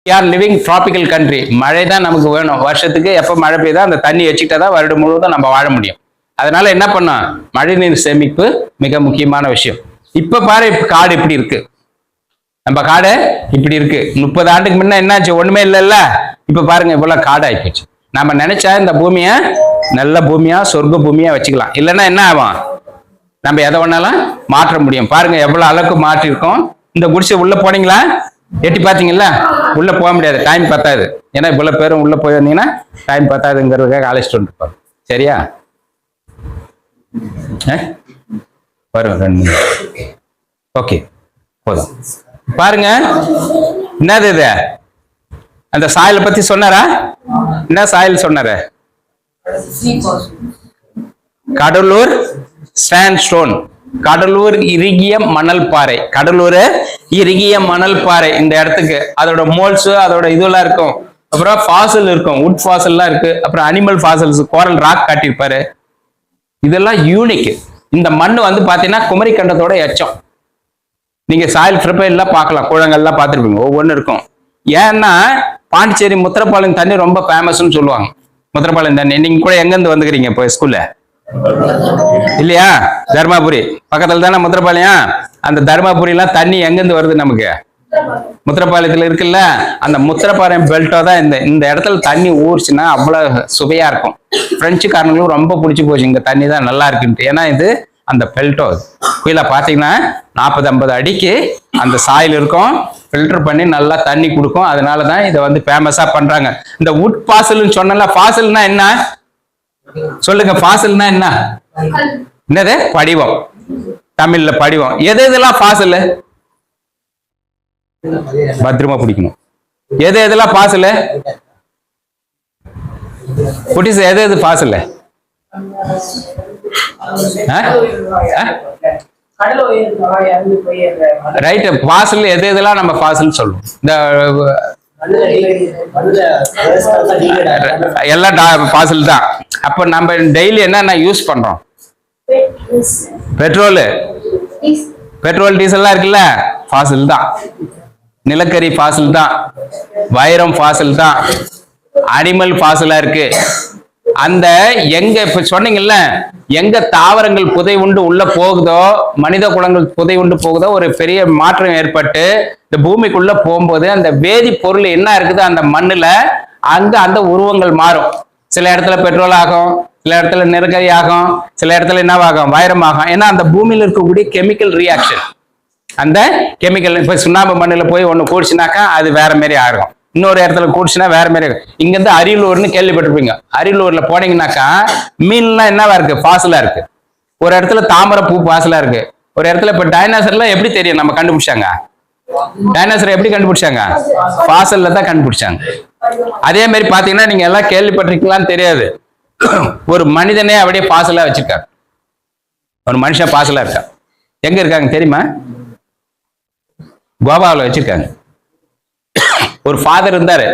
Are living tropical country. மழை தான் நமக்கு வேணும். வருஷத்துக்கு எப்போ மழை பெய்யுதோ அந்த தண்ணி வச்சுக்கிட்டா தான் வருடம் முழுவதும் நம்ம வாழ முடியும். அதனால என்ன பண்ணோம், மழைநீர் சேமிப்பு மிக முக்கியமான விஷயம். இப்ப பாரு காடு இப்படி இருக்கு, நம்ம காடு இப்படி இருக்கு. 30 ஆண்டுக்கு முன்ன என்னாச்சு, ஒண்ணுமே இல்லைல்ல. இப்ப பாருங்க இவ்வளவு காடு ஆயிப்போச்சு. நம்ம நினைச்சா இந்த பூமிய நல்ல பூமியா சொர்க்க பூமியா வச்சுக்கலாம். இல்லைன்னா என்ன ஆகும், நம்ம எதை வேணாலும் மாற்ற முடியும். பாருங்க எவ்வளவு அளவுக்கு மாற்றி இருக்கோம். இந்த குடிசை உள்ள போனீங்களா, எட்டி பாத்தீங்களா? உள்ள போக முடியாது, டைம் பத்தாது. ஏன்னா இவ்வளவு பேரும் உள்ள போயிருந்தீங்கன்னா டைம் பத்தாதுங்கிறதுக்காக அழைச்சிட்டு வந்துருப்பாங்க. சரியா? வரும் 2 நிமிஷம். ஓகே போதும். பாருங்க என்னது இது, அந்த சாயலை பத்தி சொன்னாரா? என்ன சாயல் சொன்னாரு? கடலூர் சாண்ட்ஸ்டோன், கடலூர் இறுகிய மணல் பாறை. கடலூர் இறுகிய மணல் பாறை இந்த இடத்துக்கு அதோட மோல்ஸ் அதோட இதெல்லாம் இருக்கும். அப்புறம் ஃபாசில் இருக்கும், உட் ஃபாசில்லாம் இருக்கு. அப்புறம் அனிமல் ஃபாசில்ஸ், கோரல் ராக் காட்டியிருப்பாரு. இதெல்லாம் யூனிக். இந்த மண் வந்து பாத்தீங்கன்னா குமரி கண்டத்தோட எச்சம். நீங்க சாயில் ப்ரிப்பேர்லாம் பார்க்கலாம், கூழங்கள்லாம் பார்த்துருப்பீங்க, ஒவ்வொன்றும் இருக்கும். ஏன்னா பாண்டிச்சேரி முத்திரப்பாளையம் தண்ணி ரொம்ப ஃபேமஸ்ன்னு சொல்லுவாங்க. முத்திரப்பாளையம் தண்ணி நீங்க கூட எங்கேருந்து வந்துக்கிறீங்க இப்போ ஸ்கூல்ல இல்லையா? தர்மாபுரி பக்கத்துல தானே முத்திரப்பாளையம். அந்த தர்மாபுரிலாம் தண்ணி எங்கேருந்து வருது நமக்கு? முத்திரப்பாளையத்துல இருக்குல்ல. அந்த முத்திரப்பாளையம் பெல்ட்டோ தான் இந்த இடத்துல தண்ணி ஊறுச்சுன்னா அவ்வளவு சுவையா இருக்கும். பிரெஞ்சுக்காரங்களும் ரொம்ப பிடிச்சி போச்சு இங்க தண்ணி தான் நல்லா இருக்குன்ட்டு. ஏன்னா இது அந்த பெல்ட்டோ கீழே பார்த்தீங்கன்னா 40-50 அடிக்கு அந்த சாயில் இருக்கும், ஃபில்டர் பண்ணி நல்லா தண்ணி கொடுக்கும். அதனாலதான் இதை வந்து ஃபேமஸா பண்றாங்க. இந்த உட் ஃபாசில்னு சொன்னல, ஃபாசில்னா என்ன சொல்லுங்க? ஃபாசில்னா என்ன? என்னது? படிவம். தமிழ்ல படிவம். எது இதெல்லாம் ஃபாசில்? பத்திரமா பிடிக்கணும். எது எதெல்லாம் ஃபாசில்? குட்டிஸ் எது எது ஃபாசில்? ரைட். ஃபாசில் எது எதெல்லாம் நம்ம ஃபாசில் சொல்லுவோம்? இந்த எல்லாம் ஃபாசில் தான். அப்ப நம்ம டெய்லி என்னென்ன யூஸ் பண்றோம்? பெட்ரோல் டீசல்லாம் இருக்குல்ல, ஃபாசில் தான். நிலக்கரி ஃபாசில் தான், வைரம் ஃபாசில் தான், அனிமல் ஃபாசிலா இருக்கு. அந்த எங்க இப்ப சொன்னீங்கல்ல, எங்க தாவரங்கள் புதை உண்டு உள்ள போகுதோ, மனித குலங்கள் புதை உண்டு போகுதோ, ஒரு பெரிய மாற்றம் ஏற்பட்டு இந்த பூமிக்குள்ள போகும்போது அந்த வேதி பொருள் என்ன இருக்குது அந்த மண்ணுல, அங்க அந்த உருவங்கள் மாறும். சில இடத்துல பெட்ரோல் ஆகும், சில இடத்துல நிலக்கரி ஆகும், சில இடத்துல என்னவாகும், வைரம் ஆகும். ஏன்னா அந்த பூமியில இருக்கக்கூடிய கெமிக்கல் ரியாக்ஷன், அந்த கெமிக்கல். இப்ப சுண்ணாம்பு மண்ணுல போய் ஒண்ணு கூடிச்சுனாக்கா அது வேற மாதிரி ஆகும், இன்னொரு இடத்துல கூடிச்சுன்னா வேற மாதிரி இருக்கும். இங்க இருந்து அரியலூர்னு கேள்விப்பட்டிருப்பீங்க. அரியலூர்ல போனீங்கன்னாக்கா மீன்லாம் என்னவா இருக்கு, ஃபாசிலா இருக்கு. ஒரு இடத்துல தாமரை பூ ஃபாசிலா இருக்கு. ஒரு இடத்துல இப்ப டைனாசர்லாம் எப்படி தெரியும் நம்ம கண்டுபிடிச்சாங்க? டைனாசர் எப்படி கண்டுபிடிச்சாங்க? ஃபாசில்ல தான் கண்டுபிடிச்சாங்க. அதே மாதிரி பாத்தீங்கன்னா நீங்க எல்லாம் கேள்விப்பட்டிருக்கீங்களான்னு தெரியாது, ஒரு மனிதனே அப்படியே ஃபாசிலா வச்சிருக்காங்க. ஒரு மனுஷன் ஃபாசிலா இருக்கா. எங்க இருக்காங்க தெரியுமா? கோவாவில் வச்சிருக்காங்க. ஒரு ஃபாதர் இருந்தாரு,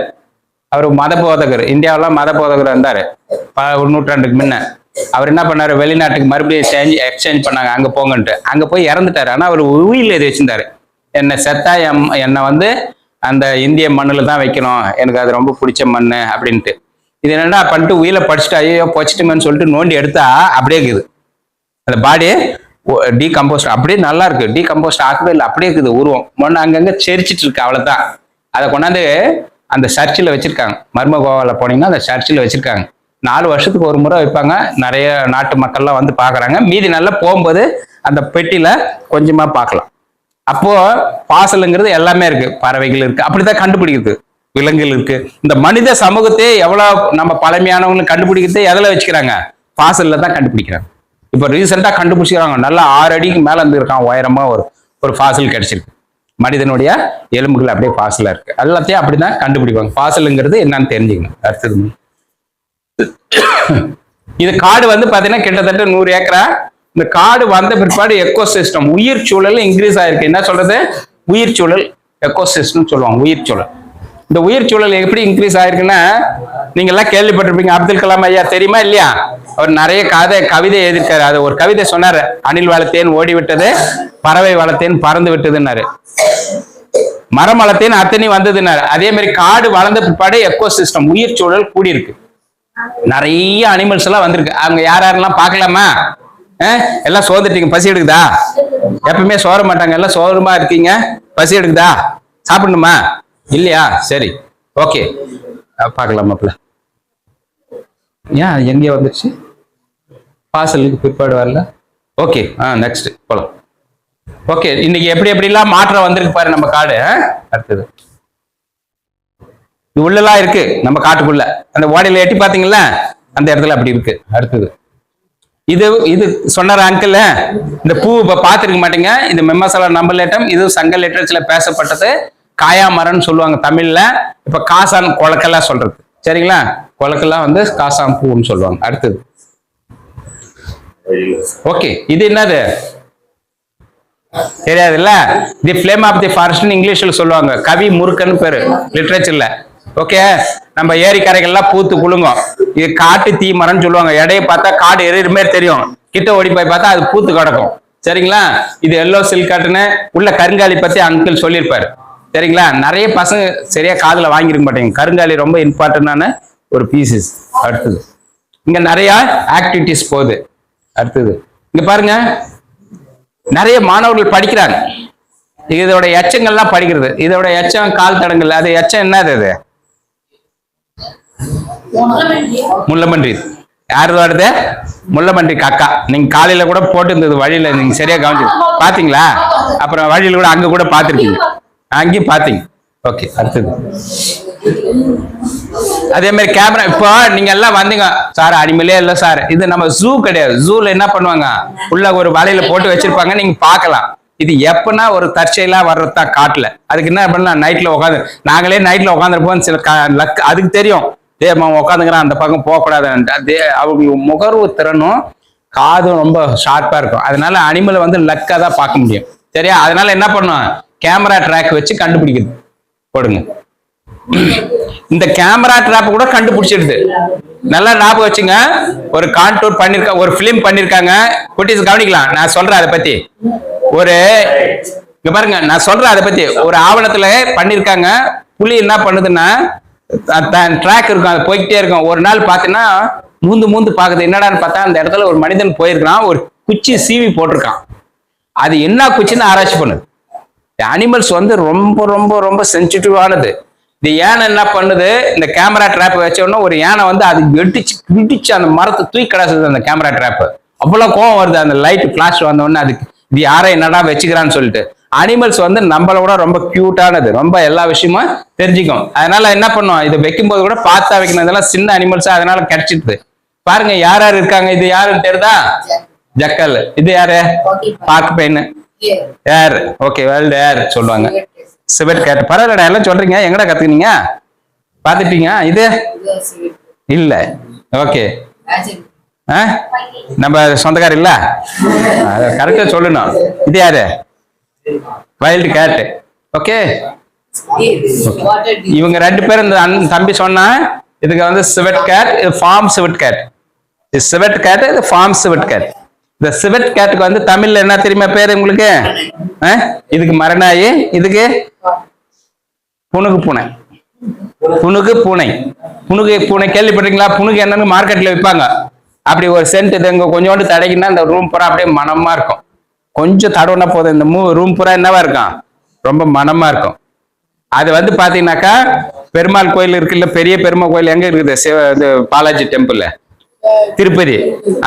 அவர் மத போதகர், இந்தியாவெல்லாம் மத போதகர் இருந்தாரு ஒரு நூற்றாண்டுக்கு முன்ன. அவர் என்ன பண்ணாரு, வெளிநாட்டுக்கு மறுபடியும் எக்ஸ்சேஞ்ச் பண்ணாங்க, அங்க போங்கன்ட்டு. அங்க போய் இறந்துட்டாரு. ஆனா அவர் உயிரில் எது வச்சிருந்தாரு, என்னை செத்தா என்னை வந்து அந்த இந்திய மண்ணுல தான் வைக்கணும், எனக்கு அது ரொம்ப பிடிச்ச மண்ணு அப்படின்ட்டு. இது என்னடா பண்ணிட்டு உயிரை படிச்சுட்டு ஐயோ பொச்சிட்டுமேன்னு சொல்லிட்டு நோண்டி எடுத்தா அப்படியே இருக்குது அந்த பாடி டீகம்போஸ்ட். அப்படியே நல்லா இருக்கு, டீகம்போஸ்ட் ஆகவே இல்லை, அப்படியே இருக்குது உருவம். மண்ணு அங்கங்க செரிச்சிட்டு இருக்கு, அவ்வளவுதான். அதை கொண்டாந்து அந்த சர்ச்சில் வச்சிருக்காங்க. மர்மகோவால போனீங்கன்னா அந்த சர்ச்சில் வச்சிருக்காங்க. 4 வருஷத்துக்கு ஒரு முறை வைப்பாங்க. நிறைய நாட்டு மக்கள்லாம் வந்து பாக்குறாங்க. மீதி நல்லா போகும்போது அந்த பெட்டியில கொஞ்சமா பார்க்கலாம். அப்போ பாசலுங்கிறது எல்லாமே இருக்கு, பறவைகள் இருக்கு, அப்படித்தான் கண்டுபிடிக்குது. விலங்குகள் இருக்கு. இந்த மனித சமூகத்தை எவ்வளவு நம்ம பழமையானவங்களும் கண்டுபிடிக்கிறது எதில் வச்சுக்கிறாங்க? பாசல்ல தான் கண்டுபிடிக்கிறாங்க. இப்போ ரீசெண்டா கண்டுபிடிச்சிக்கிறாங்க, நல்லா 6 அடிக்கு மேல இருந்து இருக்கான் உயரமா ஒரு ஃபாசில் கிடைச்சிருக்கு. மனிதனுடைய எலும்புகள் அப்படியே ஃபாசிலா இருக்கு. எல்லாத்தையும் அப்படிதான் கண்டுபிடிப்பாங்க. ஃபாசிலுங்கிறது என்னன்னு தெரிஞ்சுக்கணும். அடுத்தது இது காடு வந்து பாத்தீங்கன்னா கிட்டத்தட்ட 100 ஏக்கரா. இந்த காடு வந்த பிற்பாடு எக்கோசிஸ்டம், உயிர் சூழல் இன்க்ரீஸ் ஆயிருக்கு. என்ன சொல்றது? உயிர் சூழல், எக்கோசிஸ்டம் சொல்லுவாங்க. உயிர் சூழல். இந்த உயிர் சூழல் எப்படி இன்க்ரீஸ் ஆயிருக்குன்னா, நீங்க எல்லாம் கேள்விப்பட்டிருப்பீங்க, அப்துல் கலாம் ஐயா தெரியுமா இல்லையா? அவர் நிறைய கவிதை எழுதியிருக்காரு. அது ஒரு கவிதை சொன்னாரு, அணில் வளர்த்தேன் ஓடி விட்டது, பறவை வளர்த்தேன் பறந்து விட்டதுன்னாரு. மரம் வளர்த்தேன்னு அத்தனை வந்ததுனால அதே மாதிரி காடு வளர்ந்த பிற்பாடு எக்கோ சிஸ்டம் உயிர் சூழல் கூடியிருக்கு. நிறைய அனிமல்ஸ் எல்லாம் வந்திருக்கு. அவங்க யாரெல்லாம் பார்க்கலாமா? எல்லாம் சோர்ந்துட்டீங்க, பசி எடுக்குதா? எப்பவுமே சோற மாட்டாங்க, எல்லாம் சோர்மா இருக்கீங்க, பசி எடுக்குதா? சாப்பிடணுமா? இல்லையா? சரி, ஓகே, பார்க்கலாமாப்ல. ஏன் எங்கேயோ வந்துருச்சு, பாசலுக்கு பிற்பாடு வரல. ஓகே, நெக்ஸ்ட் போலாம். ஓகே, இன்னைக்கு எப்படி எப்படிலாம் மாற்றம் வந்திருக்கு பாரு நம்ம காடு. அடுத்தது உள்ளலாம் இருக்கு நம்ம காட்டுக்குள்ள, அந்த ஓடையில எட்டி பாத்தீங்களா, அந்த இடத்துல அப்படி இருக்கு. அடுத்தது இது சொன்னார் அங்கிள், இந்த பூ இப்ப பாத்துருக்க மாட்டீங்க. இந்த மெம்மசலா நம்பலேட்டம், இது சங்க லிட்டரேச்சர்ல பேசப்பட்டது. காயாமரம்னு சொல்லுவாங்க தமிழ்ல. இப்ப காசான் கொலக்கெல்லாம் சொல்றது, சரிங்களா? கொலக்கெல்லாம் வந்து காசான் பூன்னு சொல்லுவாங்க. அடுத்தது ஓகே, இது என்னது தெரியாதுல்ல? தி ஃபிளேம் ஆஃப் தி ஃபாரஸ்ட் இங்கிலீஷ்ல சொல்லுவாங்க. கவி முருக்கன்னு பேரு லிட்டரேச்சர்ல. ஓகே, நம்ம ஏரிக்கரைகள்லாம் பூத்து குலுங்கும். இது காட்டு தீ மரம்னு சொல்லுவாங்க. எடையை பார்த்தா காடு எரியுற மாதிரி தெரியும், கிட்ட ஓடி போய் பார்த்தா அது பூத்து கிடக்கும், சரிங்களா? இது எல்லோ சில்காட்டுன்னு உள்ள கருங்காலி பத்தி அங்கிள் சொல்லியிருப்பாரு, சரிங்களா? நிறைய பசங்க சரியா காதுல வாங்கிருக்க மாட்டேங்க. கருங்காலி ரொம்ப இம்பார்ட்டன்டான ஒரு பீசஸ். அடுத்தது இங்க நிறைய ஆக்டிவிட்டிஸ் போகுது. அடுத்தது இங்க பாருங்க, நிறைய மாணவர்கள் படிக்கிறாங்க. இதோட எச்சங்கள்லாம் படிக்கிறது. இதோட எச்சம் கால் தடங்கள். அது எச்சம் என்னது? அது முள்ளமன்றி. யாரு வருது? முள்ளமன்றி காக்கா. நீங்க காலையில கூட போட்டு இருந்தது வழியில, நீங்க சரியா கவனிச்சு பாத்தீங்களா? அப்புறம் வழியில கூட அங்க கூட பாத்துருக்கீங்க, அங்கேயும் பாத்தீங்க. ஓகே, அடுத்தது அதே மாதிரி கேமரா. இப்போ நீங்க எல்லாம் வந்தீங்க சார், அனிமலே இல்ல சார், இது நம்ம ஜூ கிடையாது. ஜூல என்ன பண்ணுவாங்க, உள்ள ஒரு வலையில போட்டு வச்சிருப்பாங்க, நீங்க பாக்கலாம். இது எப்பன்னா ஒரு தற்செயலா வர்றதுதான் காட்டுல. அதுக்கு என்ன பண்ணலாம், நைட்ல உட்காந்து, நாங்களே நைட்ல உட்காந்துருப்போம். சில லக் அதுக்கு தெரியும், உட்காந்துங்கிறான் அந்த பக்கம் போகக்கூடாதுன்ட்டு. அது அவங்க முகர்வு திறனும் காதும் ரொம்ப ஷார்ப்பா இருக்கும். அதனால அனிமலை வந்து லக்கா தான் பார்க்க முடியும், சரியா? அதனால என்ன பண்ணும், கேமரா ட்ராக் வச்சு கண்டுபிடிக்குது. போடுங்க, இந்த கேமரா ட்ராப் கூட கண்டுபிடிச்சிடுது. நல்லா ஞாபகம் வச்சுங்க. ஒரு கான்டூர் பண்ணிருக்காங்க, ஒரு பிலிம் பண்ணிருக்காங்க. குட்டீஸ் கவனிக்கலாம், நான் சொல்றேன் அதை பத்தி. ஒரு இங்க பாருங்க, நான் சொல்றேன் அதை பத்தி. ஒரு ஆவணத்துல பண்ணிருக்காங்க. புலி என்ன பண்ணுதுன்னா, ட்ராக் இருக்கும், அது போய்கிட்டே இருக்கும். ஒரு நாள் பாத்தீங்கன்னா மூந்து பாக்குது. என்னடான்னு பார்த்தா அந்த இடத்துல ஒரு மனிதன் போயிருக்கான், ஒரு குச்சி சீவி போட்டிருக்கான். அது என்ன குச்சின்னு ஆராய்ச்சி பண்ணுது. அனிமல்ஸ் வந்து ரொம்ப ரொம்ப ரொம்ப சென்சிட்டிவானது. இந்த யானை என்ன பண்ணுது, இந்த கேமரா ட்ராப் வச்ச உடனே ஒரு யானை வந்து அது இடிச்சு அந்த மரத்தை தூக்கி கிடாசுது. அந்த கேமரா ட்ராப் அவ்வளவு கோவம் வருது. அந்த லைட் பிளாஷ் வந்த உடனே அதுக்கு இது யாரை என்னடா வச்சுக்கிறான்னு சொல்லிட்டு. அனிமல்ஸ் வந்து நம்மளோட ரொம்ப கியூட்டானது, ரொம்ப எல்லா விஷயமும் தெரிஞ்சுக்கும். அதனால என்ன பண்ணும், இதை வைக்கும்போது கூட பார்த்தா வைக்கணும். இதெல்லாம் சின்ன அனிமல்ஸா, அதனால கிடைச்சிட்டு பாருங்க. யார் யார் இருக்காங்க, இது யாருன்னு தெரியுதா? ஜக்கல். இது யாரு? பார்க் பெயின். ஏர். ஓகே, வேர்ல்டு ஏர் சொல்லுவாங்க. Civet cat. பரவாயில்லடா, எல்லாம் சொல்றீங்க. எங்கடா கத்துக்கினீங்க? பாத்துட்டீங்க? இது இல்ல. ஓகே, நம்ம சொந்தக்கார இல்ல, கரெக்டா சொல்லணும். இது யாரு? Wild gate. ஓகே, இவங்க ரெண்டு பேரும் இந்த தம்பி சொன்னா, இதுக்கு வந்து சிவட் கேட், இது ஃபார்ம் சிவட் கேட். இது சிவட் கேட், இது ஃபார்ம் சிவட் கேட். இந்த சிவட் கேட்டுக்கு வந்து தமிழ்ல என்ன தெரியுமா பேரு உங்களுக்கு? இதுக்கு மரணாயி, இதுக்கு புனுகு பூனை. புனுகு பூனை. புனுகு பூனை கேள்விப்பட்டீங்களா? புனுகு என்னன்னு மார்க்கெட்ல விற்பாங்க. அப்படி ஒரு சென்ட் இங்க கொஞ்சோண்டு தடக்கினா இந்த ரூம் பூரா அப்படியே மனமா இருக்கும். கொஞ்சம் தடவுனா போதும், இந்த ரூம் பூரா என்னவா இருக்கும், ரொம்ப மனமா இருக்கும். அது வந்து பாத்தீங்கன்னாக்கா, பெருமாள் கோயில் இருக்குல்ல, பெரிய பெருமாள் கோயில் எங்க இருக்குது? பாலாஜி டெம்பிள், திருப்பதி.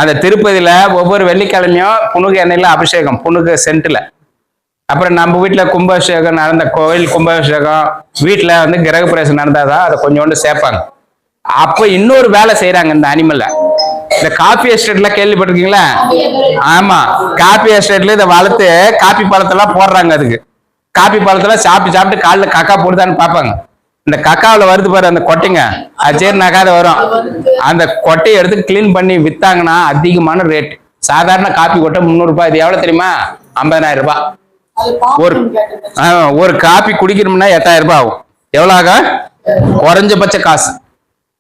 அந்த திருப்பதியில ஒவ்வொரு வெள்ளிக்கிழமையும் புனுகு எண்ணெயில அபிஷேகம், புனுகு சென்ட்ல. அப்புறம் நம்ம வீட்டுல கும்பாபிஷேகம் நடந்த கோயில் கும்பாபிஷேகம், வீட்டுல வந்து கிரக பிரவேசம் நடந்தாதான் அதை கொஞ்சோண்டு சேர்ப்பாங்க. அப்ப இன்னொரு வேலை செய்யறாங்க இந்த அனிமல்ல. இந்த காபி எஸ்டேட்ல கேள்விப்பட்டிருக்கீங்களா? ஆமா, காபி எஸ்டேட்ல இதை வளர்த்து காபி பழத்தெல்லாம் போடுறாங்க. அதுக்கு காபி பழத்தெல்லாம் சாப்பிட்டு காலில் கக்கா போடுதான்னு பார்ப்பாங்க. இந்த கக்காவில வருது பாரு அந்த கொட்டைங்க, அது சரி நகாத வரும். அந்த கொட்டையை எடுத்து கிளீன் பண்ணி வித்தாங்கன்னா அதிகமான ரேட். சாதாரண காப்பி கொட்டை 300 ரூபாய். இது எவ்வளவு தெரியுமா? 50,000 ரூபாய். ஒரு காப்பி குடிக்கணும்னா 8,000 ரூபாய் ஆகும். எவ்வளவு ஆகும்? குறைஞ்சபட்ச காசு.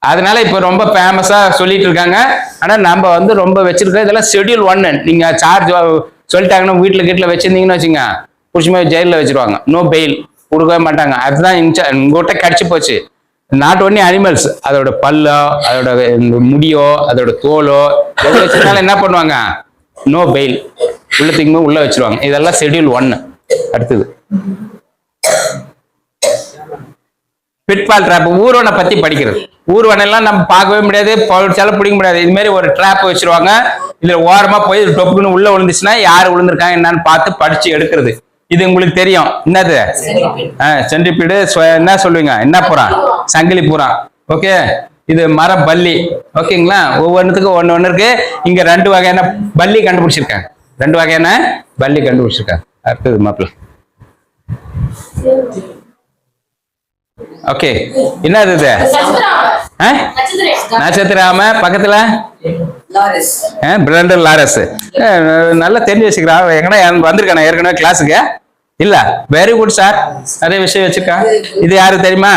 அதனால இப்ப ரொம்ப ஃபேமஸா சொல்லிட்டு இருக்காங்க. ஆனா நம்ம வந்து ரொம்ப வச்சிருக்கோம். இதெல்லாம் ஷெட்யூல் 1. நீங்க சார்ஜ் சொல்லிட்டாங்கன்னா வீட்டுல வச்சிருந்தீங்கன்னு வச்சுங்க, புடிச்சுமே ஜெயில வச்சிருவாங்க. No bail. கொடுக்கவே மாட்டாங்க. அதுதான் உங்ககிட்ட கடிச்சு போச்சு. நாட் ஒன்லி அனிமல்ஸ், அதோட பல்லோ, அதோட முடியோ, அதோட தோலோ எது வச்சிருந்தாலும் என்ன பண்ணுவாங்க, நோ பெயில், உள்ள தூக்கி உள்ள வச்சிருவாங்க. இதெல்லாம் ஷெட்யூல் 1. அடுத்தது பிட்பால் ட்ராப். ஊர்வனை பத்தி படிக்கிறது. ஊர்வனெல்லாம் நம்ம பார்க்கவே முடியாது, பொழிச்சாலும் பிடிக்க முடியாது. இது மாதிரி ஒரு ட்ராப் வச்சிருவாங்க. இதுல ஓரமா போய் டொப்புக்குன்னு உள்ள விழுந்துச்சுன்னா யாரு விழுந்திருக்காங்க என்னன்னு பார்த்து படிச்சு எடுக்கிறது. இது உங்களுக்கு தெரியும். என்னது சென்ட்ரிபீடு, என்ன சொல்லுவீங்க, என்ன புறான், சங்கிலி புறான். ஓகே, இது மர பல்லி. ஓகேங்களா, ஒவ்வொன்றுத்துக்கும் ஒண்ணு இருக்கு. இங்க 2 வகையான பல்லி கண்டுபிடிச்சிருக்காங்க. 2 வகையான பல்லி கண்டுபிடிச்சிருக்காங்க. அடுத்தது மாப்பிள்ள. ஓகே, என்னது இது, நட்சத்திராம. பக்கத்துல பிரண்டல் லாரஸ். நல்லா தெரிஞ்சு வச்சுக்கிறா. எங்கன்னா வந்திருக்கான ஏற்கனவே கிளாஸுக்கு இல்ல? வெரி குட் சார், நிறைய விஷயம் வச்சிருக்கா. இது யாரு தெரியுமா?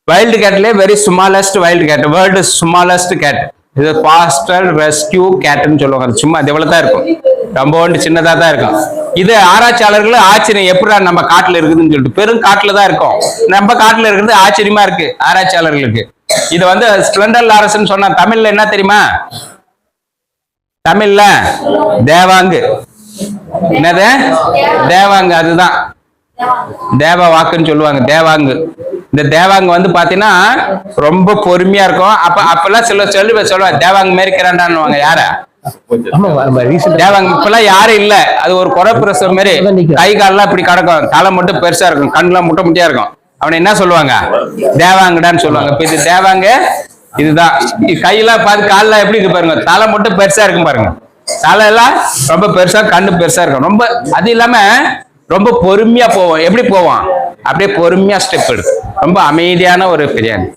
வைல்டு கேட்லயே very smallest wild cat, world smallest cat. இது பாஸ்டல் ரெஸ்கியூ கேட்னு சொல்லுவாங்க. சும்மா அது எவ்வளவு தான் இருக்கும், ரொம்ப சின்னதா தான் இருக்கும். இது ஆராய்ச்சியாளர்கள் ஆச்சரியம், எப்படா நம்ம காட்டுல இருக்குதுன்னு சொல்லிட்டு. பெரும் காட்டுல தான் இருக்கும், நம்ம காட்டுல இருக்கிறது ஆச்சரியமா இருக்கு ஆராய்ச்சியாளர்களுக்கு. இது வந்து ஸ்பிளண்டர் லாரஸ்ன்னு சொன்னா தமிழ்ல என்ன தெரியுமா? தமிழ்ல தேவாங்கு. என்னது தேவாங்கு? அதுதான் தேவ வாக்குன்னு சொல்லுவாங்க, தேவாங்கு. இந்த தேவாங்கு வந்து பாத்தீங்கன்னா ரொம்ப பொறுமையா இருக்கும். அப்பெல்லாம் சொல்லுவாங்க தேவாங்கு மேரிக்கிறாண்டான்னு. யார தேவாங்க இப்பெல்லாம் யாரும் இல்ல. அது ஒரு குறைப்பிரசவ மாதிரி, கை கால்லாம் இப்படி கிடக்கும், தலை மட்டும் பெருசா இருக்கும், கண்ணுலாம் முட்டை முட்டியா இருக்கும். அவனை என்ன சொல்லுவாங்க, தேவாங்கடான்னு சொல்லுவாங்க. இப்ப இது தேவாங்க. இதுதான் கையெல்லாம் பார்த்து, கால்லாம் எப்படி இருக்கு பாருங்க, தலை மட்டும் பெருசா இருக்கும் பாருங்க. தலை எல்லாம் ரொம்ப பெருசா, கண்ணு பெருசா இருக்கும். ரொம்ப அது இல்லாம ரொம்ப பொறுமையா போவோம். எப்படி போவோம், அப்படியே பொறுமையா ஸ்டெப் எடுக்கும். ரொம்ப அமைதியான ஒரு பிரியாணி.